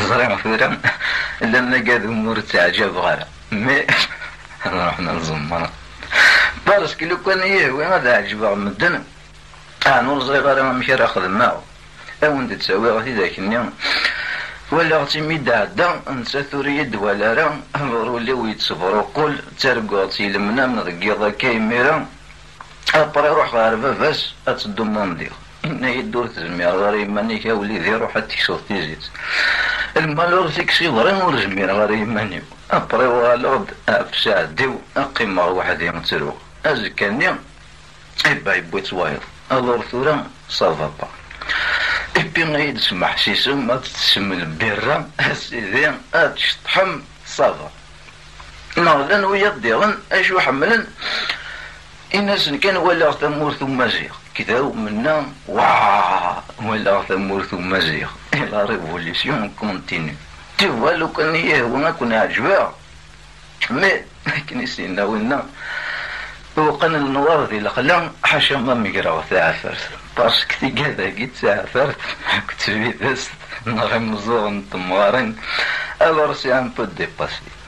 زرينا ثورا لأن قاد أمور تعجب غالا مي رحنا نزمنا بارسك لو كان يهوي هذا عجب مدن نور زري غير مشي راه خدمناه أون تساوي غادي ذاك اليوم ولا غتي ميدا عدا نسى ثوريا دولا راه ولاو يتصبروا قول ترقوا تيلمنا من رقيضة كايميرا أبرا روح غير بافاس أتدو مندير إنا يدور تزمير غير يماني كاولي ذي روح تيشوف تيزيت المالور فيك شي ضرين ورجمير غير يماني أبرا وغالود أفسا ديو أقيم واحد يوم تروق أزكاني إبا يبويت وايض أدور ثورا صافا إبي غيد سمح سيسم ما تتسم البيرة أسيدي أتشطحم صافا نغلن ويضيغن أشو حملن الناس كان ولا ثمور ثم زيغ كذا ومنا ولا ثمور ثم زيغ لا ريفوليسيون كونتينيو تيوا لو كان يهوى ما كنا عجبا مي كنيسينا ونا وقن النوار ذي القلم حاشا ما مقراو تعافرت باسكو كي كذا كي تعافرت كنت في بس نغي مزوغ نتموارين الور سي ان بو ديباسي